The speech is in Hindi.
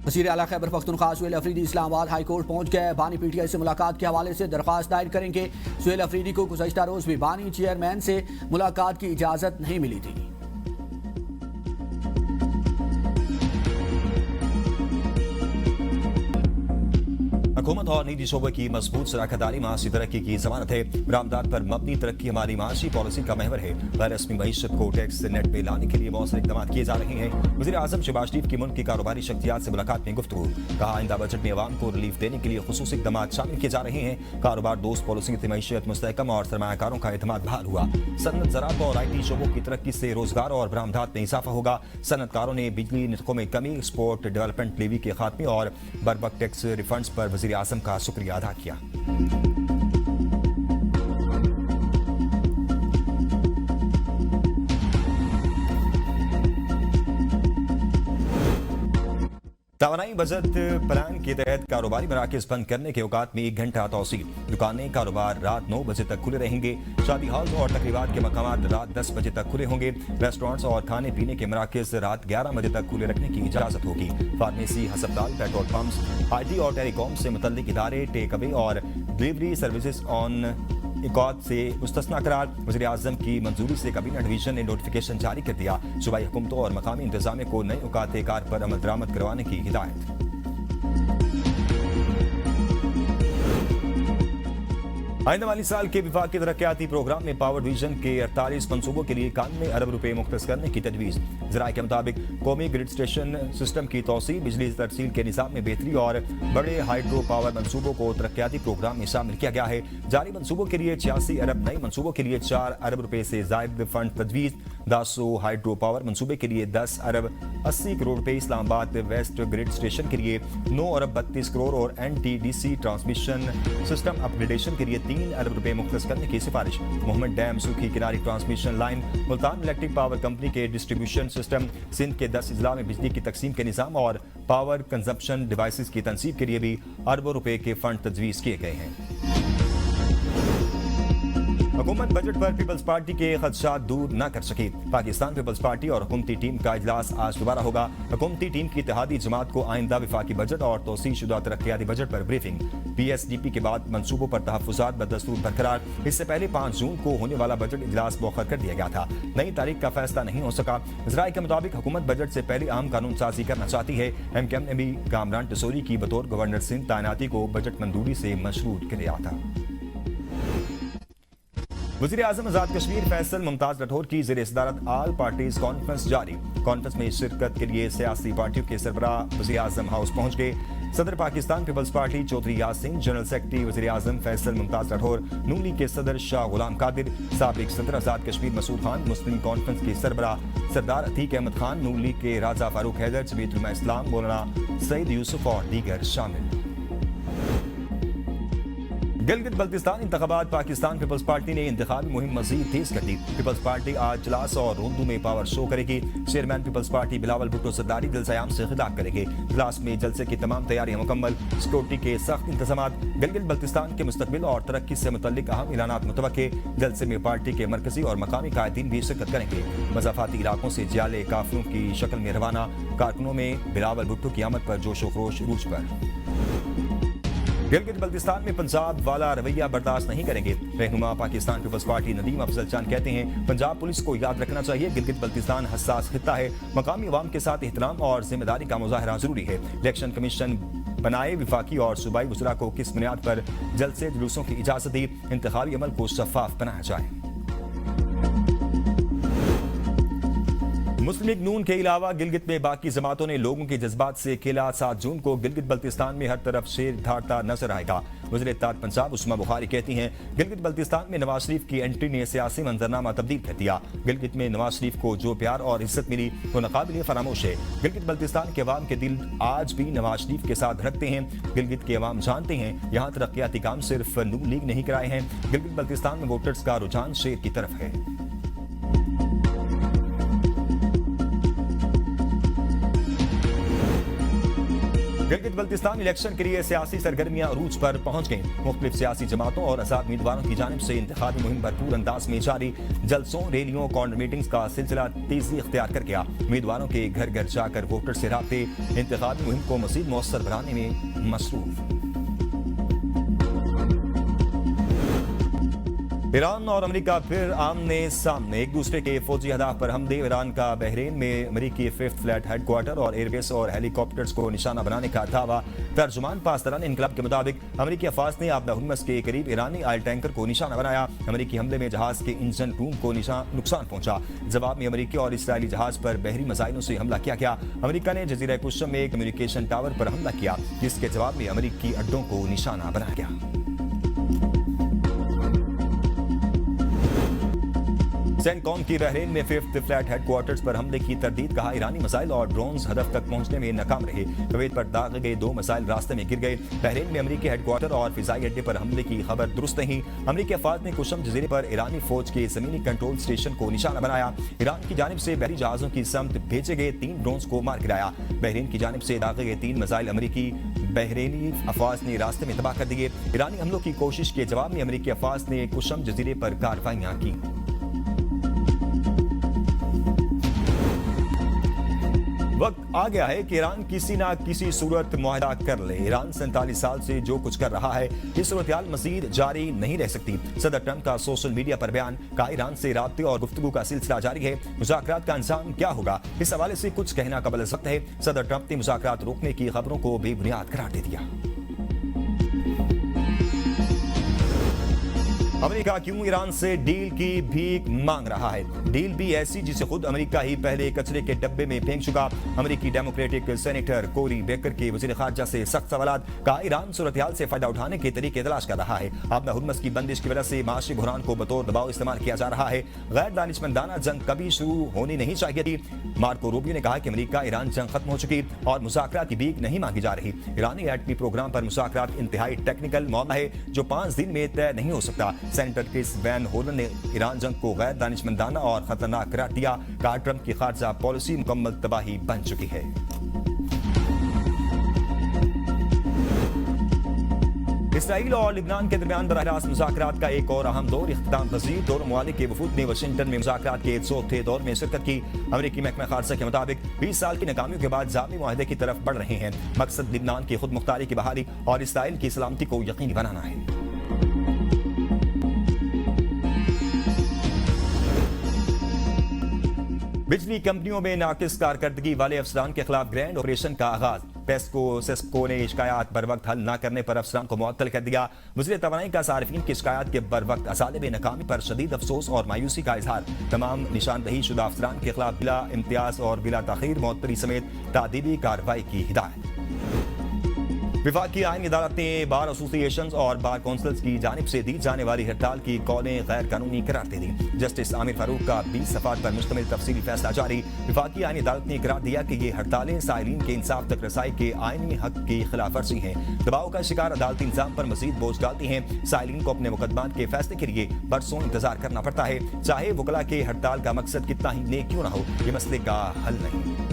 वज़ीर आला खैबर पख्तूनख्वा सुहेल अफरीदी इस्लामाबाद हाई कोर्ट पहुंच गए। बानी पीटीआई से मुलाकात के हवाले से दरख्वास्त दायर करेंगे। सुहेल अफरीदी को गुज़श्ता रोज भी बानी चेयरमैन से मुलाकात की इजाज़त नहीं मिली थी। हुकूमत और निजी शोबे की मजबूत शराकतदारी माशी तरक्की की जमानत है। बरामदात पर मबनी तरक्की हमारी माशी पॉलिसी का महवर है। गैर रस्मी मईशत को टैक्स नेट पे लाने के लिए मौसर इकदाम किए जा रहे हैं। वज़ीर आज़म शहबाज शरीफ की मुल्क की कारोबारी शख्सियात से मुलाकात में गुफ्तगू। कहा आइंदा बजट में अवाम को रिलीफ देने के लिए खुसूसी इकदाम शामिल किए जा रहे हैं। कारोबार दोस्त पॉलिसी से मईशत मुस्तहकम और सरमायाकारों का एतमाद बहाल हुआ। सनत, ज़राअत और IT शोबों की तरक्की से रोजगार और बरामदात में इजाफा होगा। सनतकारों ने बिजली निरखों में कमी, एक्सपोर्ट डेवलपमेंट लेवी के खात्मे और बरवक्त टैक्स रिफंड्स पर वज़ीर आज़म का शुक्रिया अदा किया। तवानाई बजट प्लान के तहत कारोबारी मराकज बंद करने के औकात में 1 घंटा तौसील। दुकानें कारोबार रात 9 बजे तक खुले रहेंगे। शादी हॉल और तकरीबात के मकामात रात 10 बजे तक खुले होंगे। रेस्टोरेंट्स और खाने पीने के मराकज रात 11 बजे तक खुले रखने की इजाजत होगी। फार्मेसी, हस्पताल, पेट्रोल पंप्स, IT और टेलीकॉम से मुतल्लिक इदारे टेक अवे और डिलीवरी सर्विसेज ऑन इक़ाद से मुस्तस्ना करार। वज़ीर आज़म की मंजूरी से काबीना डिवीजन ने नोटिफिकेशन जारी कर दिया। सूबाई हुकूमतों और मकामी इंतजामिया को नए औकात कार पर अमल दरामद करवाने की हिदायत। आइंदा माली साल के विफाकी तरक्याती प्रोग्राम में पावर डिवीजन के 48 मनसूबों के लिए 91 अरब रुपए मुख्तस करने की तजवीज़। ज़राए के मुताबिक कौमी ग्रिड स्टेशन सिस्टम की तोसी, बिजली तरसील के निज़ाम में बेहतरी और बड़े हाइड्रो पावर मनसूबों को तरक्याती प्रोग्राम में शामिल किया गया है। जारी मनसूबों के लिए 86 अरब, नए मनसूबों के लिए 4 अरब रुपए से जायद फंड तजवीज़। दासो हाइड्रो पावर मनसूबे के लिए 10 अरब 80 करोड़ रुपए, इस्लामाबाद वेस्ट ग्रिड स्टेशन के लिए 9 अरब 32 करोड़ और NTDC ट्रांसमिशन सिस्टम अपग्रेडेशन के लिए 3 अरब रुपए मुख्तस करने की सिफारिश। मोहम्मद डैम सूखी किनारी transmission line, Multan electric power company के डिस्ट्रीब्यूशन सिस्टम, सिंध के 10 अजला में बिजली की तकसीम के निज़ाम और पावर कंजप्शन डिवाइसेस की तनसीब के लिए भी अरबों रुपए के फंड तजवीज़ किए गए हैं। हुकूमत बजट पर पीपल्स पार्टी के खदशात दूर न कर सकी। पाकिस्तान पीपल्स पार्टी और हुकूमती टीम का इजलास आज दोबारा होगा। हुकूमती टीम की इत्तेहादी जमात को आइंदा विफाकी बजट और तोसी शुदा तरक्याती बजट पर ब्रीफिंग। PSDP के बाद मनसूबों पर तहफ़्फ़ुज़ात बदस्तूर बरकरार। इससे पहले 5 जून को होने वाला बजट इजलास मौखर कर दिया गया था। नई तारीख का फैसला नहीं हो सका। ज़राए के मुताबिक हुकूमत बजट से पहले आम कानून साजी करना चाहती है। MKM ने भी कामरान टसोरी की बतौर गवर्नर सिंध तैनाती को बजट मंजूरी से मशरूत किया था। वज़ीर आज़म आज़ाद कश्मीर फैसल मुमताज़ राठौर की ज़ेर सदारत आल पार्टीज कॉन्फ्रेंस जारी। कॉन्फ्रेंस में शिरकत के लिए सियासी पार्टियों के सरबराह वज़ीर आज़म हाउस पहुंच गए। सदर Pakistan people's party Chaudhry Yasin, general secretary वज़ीर आज़म फैसल मुमताज़ राठौर, नूली के सदर शाह गुलाम कादिर, साबिक सदर आज़ाद कश्मीर मसूद खान, मुस्लिम कॉन्फ्रेंस के सरबराह सरदार अतीक अहमद खान, नूली के राजा फारूक हैदर, जमीयत उलमा इस्लाम मौलाना सईद यूसुफ और दीगर शामिल। गिलगित बल्तिस्तान इंतखाबात, पाकिस्तान पीपल्स पार्टी ने इंतखाबी मुहिम मजीद तेज कर दी। पीपल्स पार्टी आज जलास और उर्दू में पावर शो करेगी। चेयरमैन पीपल्स पार्टी बिलावल भुट्टो सरदारी दिलसयाम से खिताब करेंगे। जलास में जलसे की तमाम तैयारियां मुकम्मल, सिक्योरिटी के सख्त इंतजाम। गिलगित बल्तिस्तान के मुस्तकबिल और तरक्की से मुतल्लिक अहम ऐलानात मुतवक्के। जलसे में पार्टी के मरकजी और मकामी कायदीन भी शिरकत करेंगे। मज़ाफाती इलाकों से जाले काफिलों की शक्ल में रवाना। कारकुनों में बिलावल भुट्टो की आमद पर जोशो खरोश रूज पर। गिलगित बल्तिस्तान में पंजाब वाला रवैया बर्दाश्त नहीं करेंगे। रहनुमा पाकिस्तान पीपल्स पार्टी नदीम अफजल चांद कहते हैं, पंजाब पुलिस को याद रखना चाहिए गिलगित बल्तिस्तान हसास खित्ता है। मकामी अवाम के साथ एहतराम और जिम्मेदारी का मुजाहरा जरूरी है। इलेक्शन कमीशन बनाए, विफाकी और सूबाई वज़रा को किस बुनियाद पर जलसे जुलूसों की इजाजत दी, इंतखाबी अमल को शफाफ बनाया जाए। मुस्लिम लीग नून के अलावा गिलगित में बाकी जमातों ने लोगों के जज्बात से खेला। 7 जून को गिलगित बल्तिस्तान में हर तरफ शेर धारता नजर आएगा। वज़ीर इत्तेहाद पंजाब उस्मा बुखारी कहती हैं, गिलगित बल्तिस्तान में नवाज शरीफ की एंट्री ने सियासी मंजरनामा तब्दील कर दिया। गिलगित में नवाज शरीफ को जो प्यार और इज्जत मिली वो नाकाबिले फरामोश है। गिलगित बल्तिस्तान के अवाम के दिल आज भी नवाज शरीफ के साथ रखते हैं। गिलगित के अवाम जानते हैं यहाँ तरक्याती काम सिर्फ नून लीग नहीं कराए हैं। गिलगित बल्तिस्तान में वोटर्स का रुझान शेर की तरफ है। गिलगित बल्तिस्तान इलेक्शन के लिए सियासी सरगर्मियां अरूज पर पहुंच गईं। मुख्तलिफ सियासी जमातों और आजाद उम्मीदवारों की जानिब से इंतखाबी मुहिम भरपूर अंदाज में जारी। जलसों, रैलियों, कॉर्नर मीटिंग्स का सिलसिला तेजी इख्तियार कर गया। उम्मीदवारों के घर घर जाकर वोटर से राब्ते इंतखाबी मुहिम को मजीद मौसर बनाने में मसरूफ। ईरान और अमेरिका फिर आमने सामने एक दूसरे के फौजी अहदाफ पर हमले। ईरान का बहरीन में अमेरिकी फिफ्थ फ्लैट हेडक्वार्टर और एयरबेस और हेलीकॉप्टर्स को निशाना बनाने का दावा। तर्जुमान पासदारान इनकलाब के मुताबिक अमेरिकी अफवाज ने आबदा हुर्मस के करीब ईरानी ऑयल टैंकर को निशाना बनाया। अमेरिकी हमले में जहाज के इंजन रूम को नुकसान पहुंचा। जवाब में अमेरिकी और इसराइली जहाज पर बहरी मिसाइलों से हमला किया गया। अमेरिका ने जजीरा कुशम में कम्युनिकेशन टावर पर हमला किया, जिसके जवाब में अमेरिकी अड्डों को निशाना बनाया गया। सेंटकॉम की बहरीन में फिफ्थ फ्लैट हेडक्वार्टर्स पर हमले की तरदीद। कहा, ईरानी मिसाइल और ड्रोन्स हदफ तक पहुंचने में नाकाम रहे। कुवैत पर दागे गए 2 मिसाइल रास्ते में गिर गए। बहरीन में अमेरिकी हेडक्वार्टर और फिजाई अड्डे पर हमले की खबर दुरुस्त नहीं। अमेरिकी अफवाज ने कुशम जजीरे पर ईरानी फौज के जमीनी कंट्रोल स्टेशन को निशाना बनाया। ईरान की जानिब से बहरी जहाजों की समत भेजे गए 3 ड्रोन्स को मार गिराया। बहरीन की जानिब से दागे गए 3 मिसाइल अमेरिकी बहरीनी अफवाज ने रास्ते में तबाह कर दिए। ईरानी हमलों की कोशिश के जवाब में अमेरिकी अफवाज ने कुशम जजीरे पर कार्रवाइयां की। वक्त आ गया है कि ईरान किसी ना किसी सूरत मुआहदा कर ले। ईरान 47 साल से जो कुछ कर रहा है, ये सूरत मजीद जारी नहीं रह सकती। सदर ट्रंप का सोशल मीडिया पर बयान। का ईरान से राब्ते और गुफ्तगू का सिलसिला जारी है। मुज़ाकरात का अंजाम क्या होगा, इस हवाले से कुछ कहना कबल सख्त है। सदर ट्रंप ने मुज़ाकरात रोकने की खबरों को बेबुनियाद करार दे दिया। अमेरिका क्यों ईरान से डील की भीख मांग रहा है? डील भी ऐसी जिसे खुद अमेरिका ही पहले कचरे के डब्बे में फेंक चुका। अमेरिकी डेमोक्रेटिक सेनेटर कोरी बेकर के वजीर खारजा से सख्त सवालात। कहा, ईरान सूरत-ए-हाल से फायदा उठाने के तरीके तलाश कर रहा है। आबदा हुर्मस की बंदिश की वजह से माशी बुहरान को बतौर दबाव इस्तेमाल किया जा रहा है। गैर दानिशमंदाना जंग कभी शुरू होनी नहीं चाहिए थी। मार्को रूबियो ने कहा कि अमेरिका ईरान जंग खत्म हो चुकी और मुज़ाकरात की भीख नहीं मांगी जा रही। ईरानी एटमी प्रोग्राम पर मुज़ाकरात इंतहाई टेक्निकल मामला है जो 5 दिन में तय नहीं हो सकता। सेनेटर क्रिस वैन होलन ने ईरान जंग को गैर दानिशमंदाना और खतरनाक करार दिया। कहा, ट्रंप की खारजा पॉलिसी मुकम्मल तबाही बन चुकी है। इसराइल और लिबनान के दरमियान बरह-ए-रास्त मुज़ाकरात का एक और अहम दौर इख्तिताम पजीर। दोनों ममालिक के वफूद ने वाशिंगटन में मुज़ाकरात के चौथे दौर में शिरकत की। अमेरिकी महकमा खारजा के मुताबिक 20 साल की नाकामियों के बाद जामी मुआहदे की तरफ बढ़ रहे हैं। मकसद लिबनान की खुद मुख्तारी की बहाली और इसराइल की सलामती को यकीनी बनाना है। बिजली कंपनियों में नाकिस कारकर्दगी वाले अफसरान के खिलाफ ग्रैंड ऑपरेशन का आगाज। सेस्को ने शिकायत बर वक्त हल न करने पर अफसरान को मुअत्तल कर दिया। वज़ीर तवानाई का सार्फिन की शिकायत के बर वक्त असालिब नाकामी पर शदीद अफसोस और मायूसी का इजहार। तमाम निशानदही शुदा अफसरान के खिलाफ बिला इम्तियाज और बिला ताखीर मुअत्तली समेत तादीबी कार्रवाई की हिदायत। विफाकी आईनी अदालत ने बार एसोसिएशंस और बार काउंसिल्स की जानिब से दी जाने वाली हड़ताल की कौलें गैर कानूनी करार दे दी। जस्टिस आमिर फारूक का 20 सफ़ात पर मुश्तमिल तफसीली फैसला जारी। विफाकी आईनी अदालत ने करार दिया कि ये हड़तालें साइलिन के इंसाफ तक रसाई के आईनी हक की खिलाफ वर्जी हैं। दबाव का शिकार अदालती इंतजाम पर मजीद बोझ डालती हैं। साइलिन को अपने मुकदमात के फैसले के लिए बरसों इंतजार करना पड़ता है, चाहे वकला के हड़ताल का मकसद कितना ही नेक क्यों न हो। ये मसले का हल नहीं।